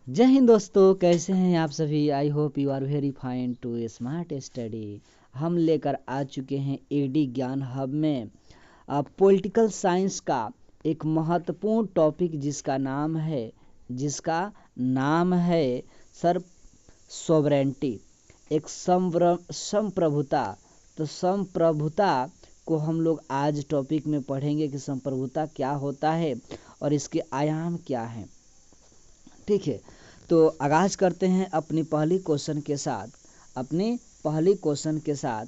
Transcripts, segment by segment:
जय हिंद दोस्तों, कैसे हैं आप सभी। I hope you are very fine to smart study. हम लेकर आ चुके हैं एडी ज्ञान हब में पॉलिटिकल साइंस का एक महत्वपूर्ण टॉपिक जिसका नाम है सर सॉवरेंटी, एक संप्रभुता। तो संप्रभुता को हम लोग आज टॉपिक में पढ़ेंगे कि संप्रभुता क्या होता है और इसके आयाम क्या हैं। ठीक है, तो आगाज करते हैं अपनी पहली क्वेश्चन के साथ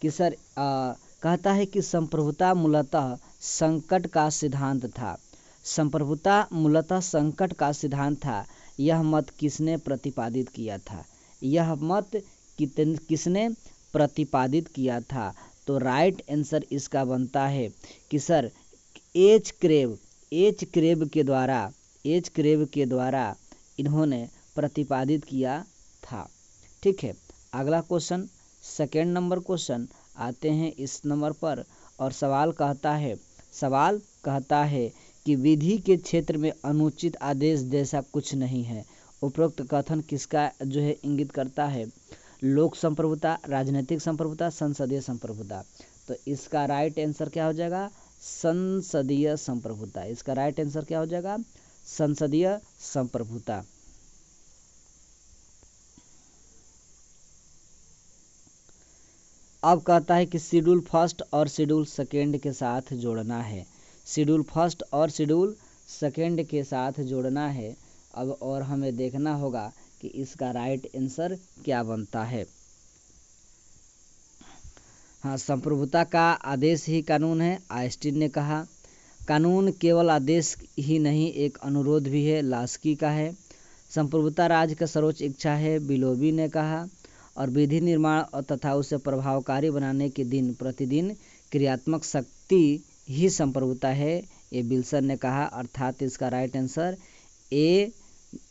कि सर कहता है कि संप्रभुता मूलतः संकट का सिद्धांत था। संप्रभुता मूलतः संकट का सिद्धांत था। यह मत किसने प्रतिपादित किया था? यह मत किसने प्रतिपादित किया था? तो राइट आंसर इसका बनता है कि सर एच क्रेब के द्वारा इन्होंने प्रतिपादित किया था। ठीक है, अगला क्वेश्चन, सेकेंड नंबर क्वेश्चन आते हैं इस नंबर पर। और सवाल कहता है कि विधि के क्षेत्र में अनुचित आदेश जैसा कुछ नहीं है। उपरोक्त कथन किसका जो है इंगित करता है? लोक संप्रभुता, राजनीतिक संप्रभुता, संसदीय संप्रभुता। तो इसका राइट आंसर क्या हो जाएगा? संसदीय संप्रभुता। इसका राइट आंसर क्या हो जाएगा? संसदीय संप्रभुता। अब कहता है कि शेड्यूल फर्स्ट और शेड्यूल सेकेंड के साथ जोड़ना है। शेड्यूल फर्स्ट और शेड्यूल सेकेंड के साथ जोड़ना है। अब और हमें देखना होगा कि इसका राइट आंसर क्या बनता है। हाँ, संप्रभुता का आदेश ही कानून है, आइंस्टीन ने कहा। कानून केवल आदेश ही नहीं, एक अनुरोध भी है, लास्की का है। संप्रभुता राज्य का सर्वोच्च इच्छा है, बिलोबी ने कहा। और विधि निर्माण तथा उसे प्रभावकारी बनाने की दिन प्रतिदिन क्रियात्मक शक्ति ही संप्रभुता है, ये विल्सन ने कहा। अर्थात इसका राइट आंसर ए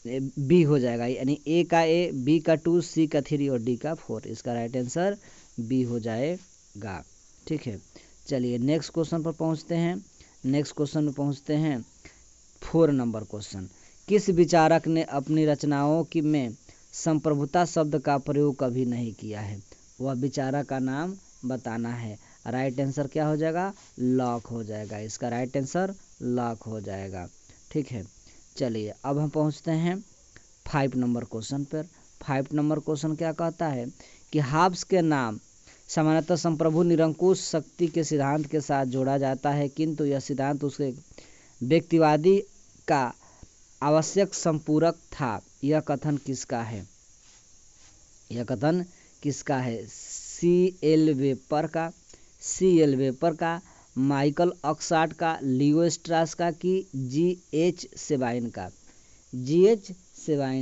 बी हो जाएगा, यानी ए का ए, बी का 2, सी का 3 और डी का 4। इसका राइट आंसर बी हो जाएगा। ठीक है, चलिए नेक्स्ट क्वेश्चन पर पहुंचते हैं। नेक्स्ट क्वेश्चन में पहुंचते हैं 4 नंबर क्वेश्चन। किस विचारक ने अपनी रचनाओं में संप्रभुता शब्द का प्रयोग कभी नहीं किया है? वह विचारक का नाम बताना है। राइट आंसर क्या हो जाएगा? लॉक हो जाएगा। इसका राइट आंसर लॉक हो जाएगा। ठीक है, चलिए अब हम पहुंचते हैं 5 नंबर क्वेश्चन पर। 5 नंबर क्वेश्चन क्या कहता है कि हाब्स के नाम सामान्यतः संप्रभु निरंकुश शक्ति के सिद्धांत के साथ जोड़ा जाता है, किंतु यह सिद्धांत उसके व्यक्तिवादी का आवश्यक संपूरक था। यह कथन किसका है? सी एल वेपर का, माइकल ऑक्सफोर्ड का, लियो स्ट्रास का कि जी.एच. सेबाइन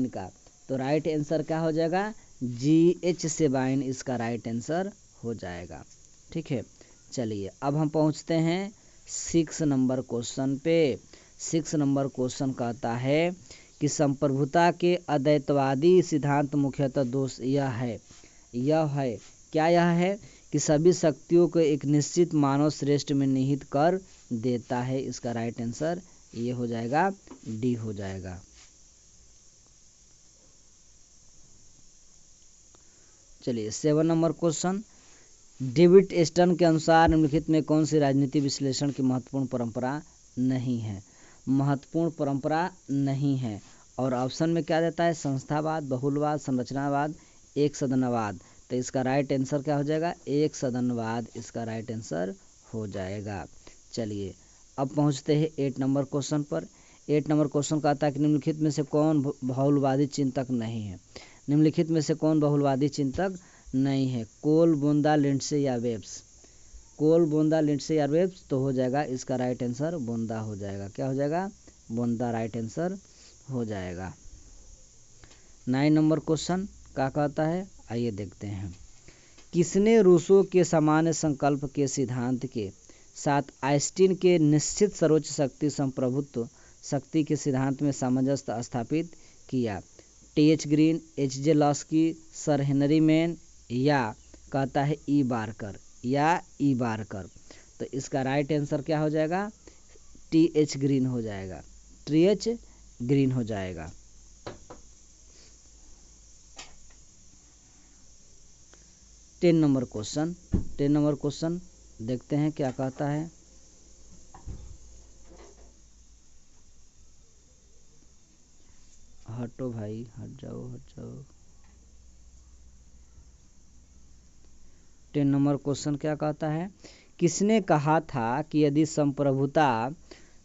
का। तो राइट आंसर क्या हो जाएगा? जी.एच. सेबाइन इसका राइट आंसर हो जाएगा। ठीक है, चलिए अब हम पहुंचते हैं 6 नंबर क्वेश्चन पे। 6 नंबर क्वेश्चन कहता है कि संप्रभुता के अद्वैतवादी सिद्धांत मुख्यतः दोष यह है कि सभी शक्तियों को एक निश्चित मानव श्रेष्ठ में निहित कर देता है। इसका राइट आंसर ये हो जाएगा, डी हो जाएगा। चलिए 7 नंबर क्वेश्चन। डेविड स्टर्न के अनुसार निम्नलिखित में कौन सी राजनीति विश्लेषण की महत्वपूर्ण परंपरा नहीं है? और ऑप्शन में क्या देता है? संस्थावाद, बहुलवाद, संरचनावाद, एक सदनवाद। तो इसका राइट आंसर क्या हो जाएगा? एक सदनवाद इसका राइट आंसर हो जाएगा। चलिए अब पहुंचते हैं 8 नंबर क्वेश्चन पर। 8 नंबर क्वेश्चन कहता है कि निम्नलिखित में से कौन बहुलवादी चिंतक नहीं है? निम्नलिखित में से कौन बहुलवादी चिंतक नहीं है? कोल, बोंदा, लिंडसे या वेब्स? कोल, बोंदा, लिंडसे या वेब्स। तो हो जाएगा इसका राइट आंसर बोंदा हो जाएगा। क्या हो जाएगा? बोंदा राइट आंसर हो जाएगा। 9 नंबर क्वेश्चन क्या कहता है, आइए देखते हैं। किसने रूसो के सामान्य संकल्प के सिद्धांत के साथ आइंस्टीन के निश्चित सर्वोच्च शक्ति संप्रभुत्व शक्ति के सिद्धांत में सामंजस्य स्थापित किया? T H. Green, H J. Laski, sir Henry Maine या कहता है ई बारकर। तो इसका राइट आंसर क्या हो जाएगा? टी.एच. ग्रीन हो जाएगा। 10 नंबर क्वेश्चन देखते हैं क्या कहता है। हटो भाई, हट जाओ। 10 नंबर क्वेश्चन क्या कहता है, किसने कहा था कि यदि संप्रभुता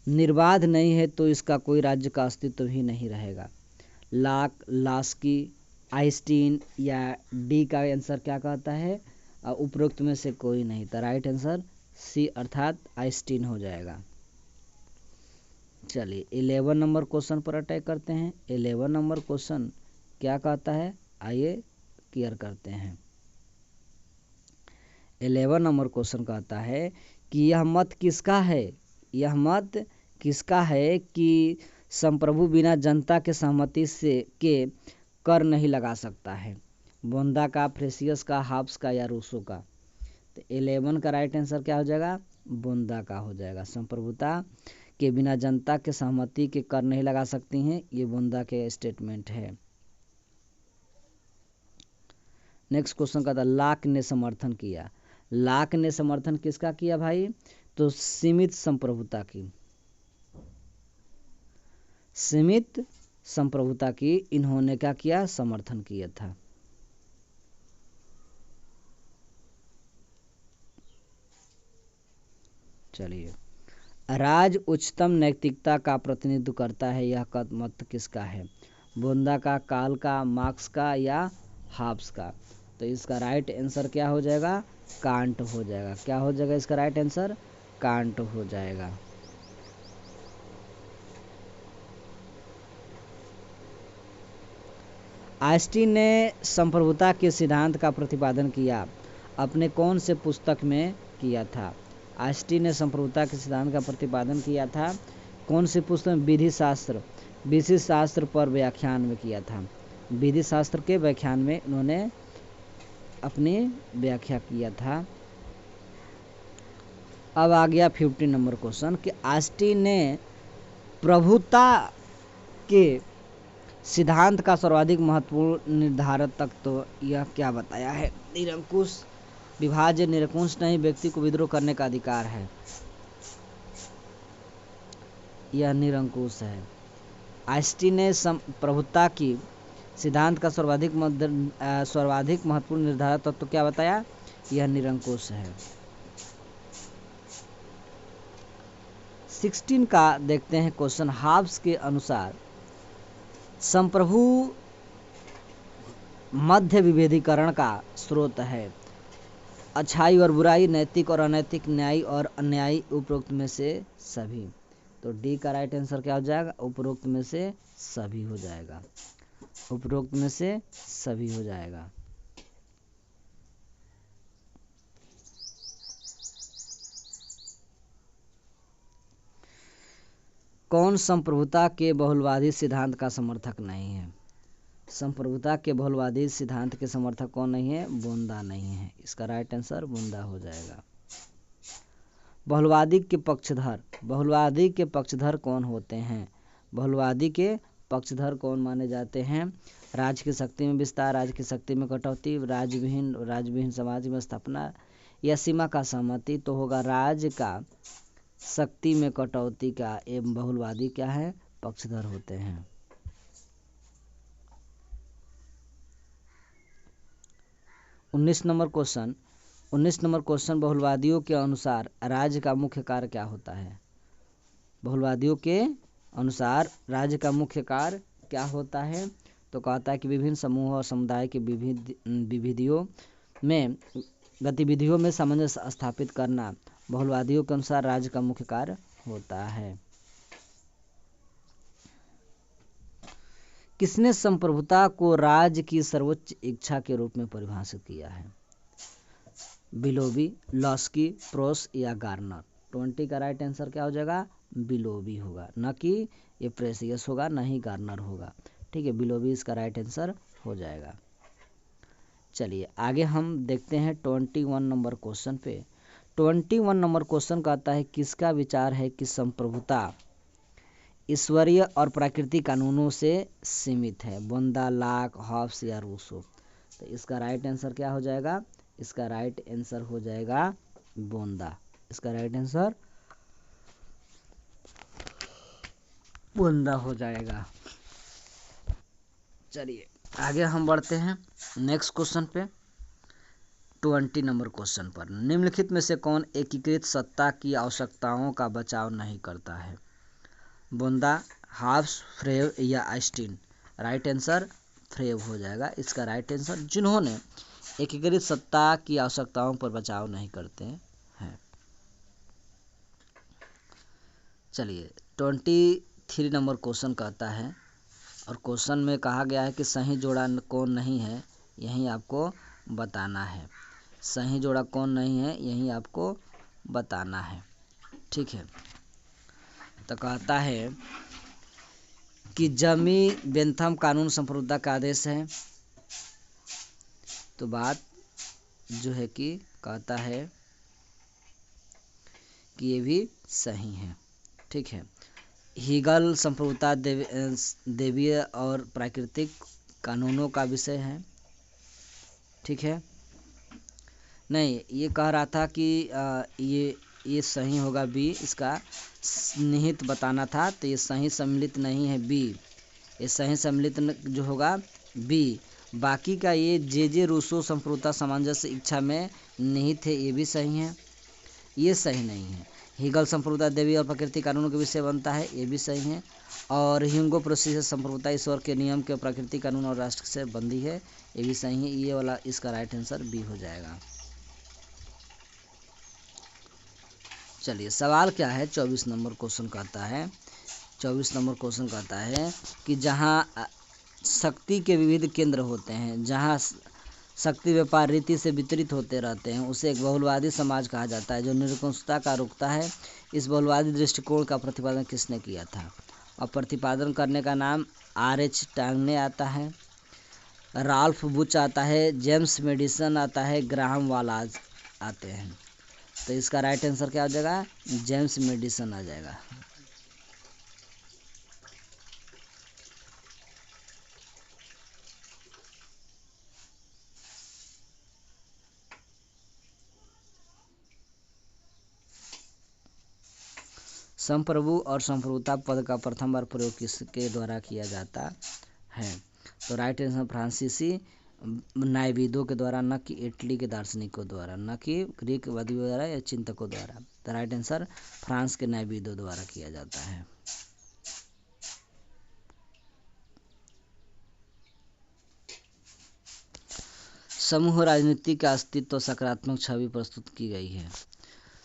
निर्बाध नहीं है तो इसका कोई राज्य का अस्तित्व ही नहीं रहेगा। लाक, लास्की, आइंस्टीन या डी का आंसर क्या कहता है, उपरोक्त में से कोई नहीं। तो राइट आंसर सी अर्थात आइंस्टीन हो जाएगा। चलिए 11 नंबर क्वेश्चन पर अटैक करते हैं। 11 नंबर क्वेश्चन क्या कहता है, आइए क्लियर करते हैं। 11 नंबर क्वेश्चन कहता है कि यह मत किसका है कि संप्रभु बिना जनता के सहमति से के कर नहीं लगा सकता है। बोंदा का, फ्रेसियस का, हाब्स का या रूसो का। तो 11 का राइट आंसर क्या हो जाएगा, बोंदा का हो जाएगा। संप्रभुता के बिना जनता के सहमति के कर नहीं लगा सकती हैं, ये बोंदा के स्टेटमेंट है। नेक्स्ट क्वेश्चन का था लाक ने समर्थन किया। लाक ने समर्थन किसका किया भाई, तो सीमित संप्रभुता की इन्होंने क्या किया, समर्थन किया था। चलिए, राज उच्चतम नैतिकता का प्रतिनिधित्व करता है, यह मत किसका है, बोंदा का, काल का, मार्क्स का या हाब्स का। तो इसका राइट आंसर क्या हो जाएगा, कांट हो जाएगा। क्या हो जाएगा इसका राइट आंसर, कांट हो जाएगा। आइंस्टीन ने संप्रभुता के सिद्धांत का प्रतिपादन किया, अपने कौन से पुस्तक में किया था। आइंस्टीन ने संप्रभुता के सिद्धांत का प्रतिपादन किया था, कौन सी पुस्तक में, विधि शास्त्र पर व्याख्यान में किया था। विधि शास्त्र के व्याख्यान में उन्होंने अपनी व्याख्या किया था। अब आ गया 15 नंबर क्वेश्चन कि आइंस्टीन ने प्रभुता के सिद्धांत का सर्वाधिक महत्वपूर्ण निर्धारक तत्व यह क्या बताया है, निरंकुश, विभाज्य, निरंकुश नहीं, व्यक्ति को विद्रोह करने का अधिकार है। यह निरंकुश है। आइंस्टीन ने प्रभुता की सिद्धांत का सर्वाधिक महत्वपूर्ण निर्धारक तत्व क्या बताया, यह निरंकुश है। 16 का देखते हैं क्वेश्चन, हाब्स के अनुसार संप्रभु मध्य विभेदीकरण का स्रोत है, अच्छाई और बुराई, नैतिक और अनैतिक, न्यायी और अन्यायी, उपरोक्त में से सभी। तो डी का राइट आंसर क्या हो जाएगा, उपरोक्त में से सभी हो जाएगा। उपरोक्त में से सभी हो जाएगा। कौन संप्रभुता के बहुलवादी सिद्धांत का समर्थक नहीं है। संप्रभुता के बहुलवादी सिद्धांत के समर्थक कौन नहीं है, बोंदा नहीं है। इसका राइट आंसर बोंदा हो जाएगा। बहुलवादी के पक्षधर कौन होते हैं। बहुलवादी के पक्षधर कौन माने जाते हैं, राज्य की शक्ति में विस्तार, राज्य की शक्ति में कटौती, राजविहीन समाज में स्थापना या सीमा का सहमति। तो होगा राज्य का शक्ति में कटौती का एवं बहुलवादी क्या है, पक्षधर होते हैं। उन्नीस नंबर क्वेश्चन बहुलवादियों के अनुसार राज्य का मुख्य कार्य क्या होता है। बहुलवादियों के अनुसार राज्य का मुख्य कार्य क्या होता है, तो कहता है कि विभिन्न समूह और समुदाय के गतिविधियों में सामंजस्य स्थापित करना बहुलवादियों के अनुसार राज्य का मुख्य कार्य होता है। किसने संप्रभुता को राज्य की सर्वोच्च इच्छा के रूप में परिभाषित किया है। बिलोबी, लॉस्की, प्रोस या गार्नर। 20 का राइट आंसर क्या हो जाएगा, बिलोबी होगा, न कि ये प्रेसियस होगा, न ही गार्नर होगा। ठीक है, बिलोबी इसका राइट आंसर हो जाएगा। चलिए आगे हम देखते हैं 21 नंबर क्वेश्चन पे। 21 नंबर क्वेश्चन कहता है किसका विचार है कि संप्रभुता ईश्वरीय और प्राकृतिक कानूनों से सीमित है। बोंदा, लाक, हॉब्स या रूसो। तो इसका राइट आंसर क्या हो जाएगा, इसका राइट आंसर हो जाएगा बोंदा। इसका राइट आंसर बोंदा हो जाएगा। चलिए आगे हम बढ़ते हैं नेक्स्ट क्वेश्चन पे, 20 नंबर क्वेश्चन पर। निम्नलिखित में से कौन एकीकृत सत्ता की आवश्यकताओं का बचाव नहीं करता है? बोंदा, हाब्स, फ्रेव या आइंस्टीन? राइट आंसर फ्रेव हो जाएगा। इसका राइट आंसर जिन्होंने एकीकृत सत्ता की आवश्यकताओं पर बचाव नहीं करते हैं। चलिए 23 नंबर क्वेश्चन कहता है, और क्वेश्चन में कहा गया है कि सही जोड़ा कौन नहीं है, यही आपको बताना है। सही जोड़ा कौन नहीं है यही आपको बताना है, ठीक है। तो कहता है कि जमी बेंथम कानून संप्रभुता का आदेश है। तो बात जो है कि कहता है कि ये भी सही है, ठीक है। हीगल संप्रभुता देवीय और प्राकृतिक कानूनों का विषय है, ठीक है। नहीं, ये कह रहा था कि ये सही होगा बी, इसका निहित बताना था, तो ये सही सम्मिलित नहीं है बी, ये सही सम्मिलित जो होगा बी। बाकी का ये जे रूसो संप्रभुता सामंजस्य इच्छा में निहित है, ये भी सही है, ये सही नहीं है। हीगल संप्रभुता देवी और प्राकृतिक कानूनों के विषय बनता है, ये भी सही है। और ह्यूगो प्रोसीजर संप्रभुता ईश्वर के नियम के प्राकृतिक कानून और राष्ट्र से बंधी है, ये भी सही है। ये वाला इसका राइट आंसर बी हो जाएगा। चलिए सवाल क्या है, 24 नंबर क्वेश्चन कहता है, 24 नंबर क्वेश्चन कहता है कि जहाँ शक्ति के विविध केंद्र होते हैं, जहाँ शक्ति व्यापार रीति से वितरित होते रहते हैं, उसे एक बहुलवादी समाज कहा जाता है जो निरंकुशता का रुकता है। इस बहुलवादी दृष्टिकोण का प्रतिपादन किसने किया था? और प्रतिपादन करने का नाम R.H. टांगने आता है, राल्फ बुच आता है, जेम्स मेडिसन आता है, ग्राहम वालाज आते हैं। तो इसका राइट आंसर क्या हो जाएगा? जेम्स मेडिसन आ जाएगा। संप्रभु और संप्रभुता पद का प्रथम बार प्रयोग किसके द्वारा किया जाता है? तो राइट आंसर फ्रांसीसी न्यायविदों के द्वारा, न कि इटली के दार्शनिकों द्वारा, न कि ग्रीक वादियों द्वारा या चिंतकों द्वारा। तो राइट आंसर फ्रांस के न्यायविदों द्वारा किया जाता है। समूह राजनीति का अस्तित्व सकारात्मक छवि प्रस्तुत की गई है।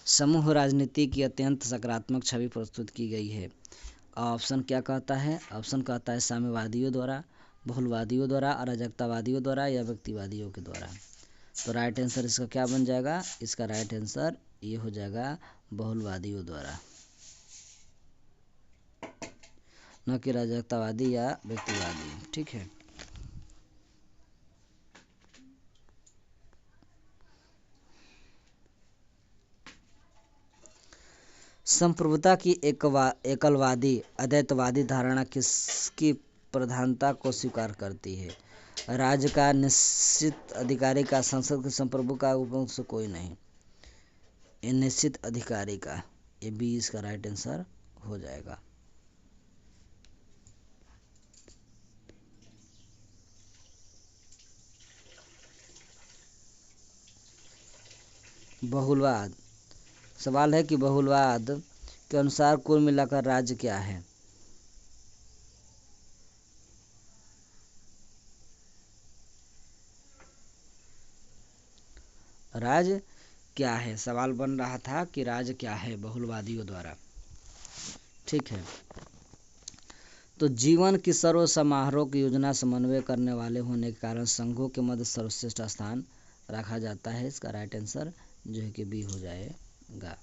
समूह राजनीति की अत्यंत सकारात्मक छवि प्रस्तुत की गई है। ऑप्शन क्या कहता है? ऑप्शन कहता है साम्यवादियों द्वारा, बहुलवादियों द्वारा, अराजकतावादियों द्वारा या व्यक्तिवादियों के द्वारा। तो राइट आंसर इसका क्या बन जाएगा? इसका राइट आंसर ये हो जाएगा बहुलवादियों द्वारा, न कि अराजकतावादी या व्यक्तिवादी, ठीक है। संप्रभुता की एकलवादी अद्वैतवादी धारणा किसकी प्रधानता को स्वीकार करती है? राज्य का निश्चित अधिकारी का, संसद के संप्रभु का, उपमुख से कोई नहीं। ये निश्चित अधिकारी का, ये बी इसका राइट आंसर हो जाएगा। बहुलवाद, सवाल है कि बहुलवाद के अनुसार कुल मिलाकर राज्य क्या है? राज्य क्या है, सवाल बन रहा था कि राज्य क्या है बहुलवादियों द्वारा, ठीक है। तो जीवन की सर्व समारोह की योजना समन्वय करने वाले होने के कारण संघों के मध्य सर्वश्रेष्ठ स्थान रखा जाता है। इसका राइट आंसर जो है कि बी हो जाएगा।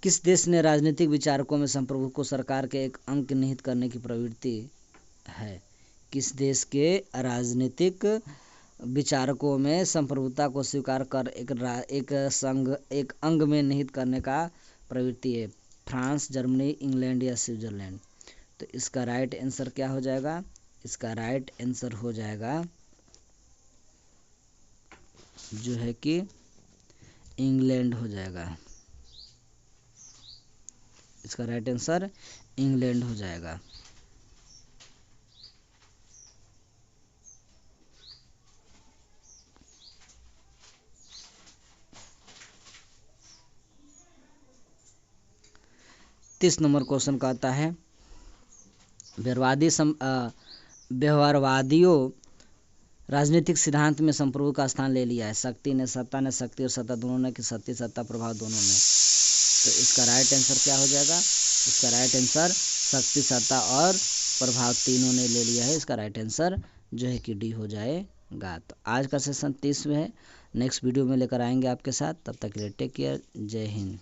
किस देश ने राजनीतिक विचारकों में संप्रभु को सरकार के एक अंग निहित करने की प्रवृत्ति है? किस देश के राजनीतिक विचारकों में संप्रभुता को स्वीकार कर एक अंग में निहित करने का प्रवृत्ति है? फ्रांस, जर्मनी, इंग्लैंड या स्विट्जरलैंड? तो इसका राइट आंसर क्या हो जाएगा? इसका राइट आंसर हो जाएगा जो है कि इंग्लैंड हो जाएगा। इसका राइट आंसर इंग्लैंड हो जाएगा। तीस नंबर क्वेश्चन का आता है, व्यवहारवादियों राजनीतिक सिद्धांत में संप्रभु का स्थान ले लिया है। सत्ता ने शक्ति और सत्ता दोनों ने, कि शक्ति सत्ता प्रभाव दोनों ने। तो इसका राइट आंसर क्या हो जाएगा? इसका राइट आंसर शक्ति सत्ता और प्रभाव तीनों ने ले लिया है। इसका राइट आंसर जो है कि डी हो जाएगा। तो आज का सेशन 30 में है। नेक्स्ट वीडियो में लेकर आएंगे आपके साथ। तब तक के लिए टेक केयर। जय हिंद।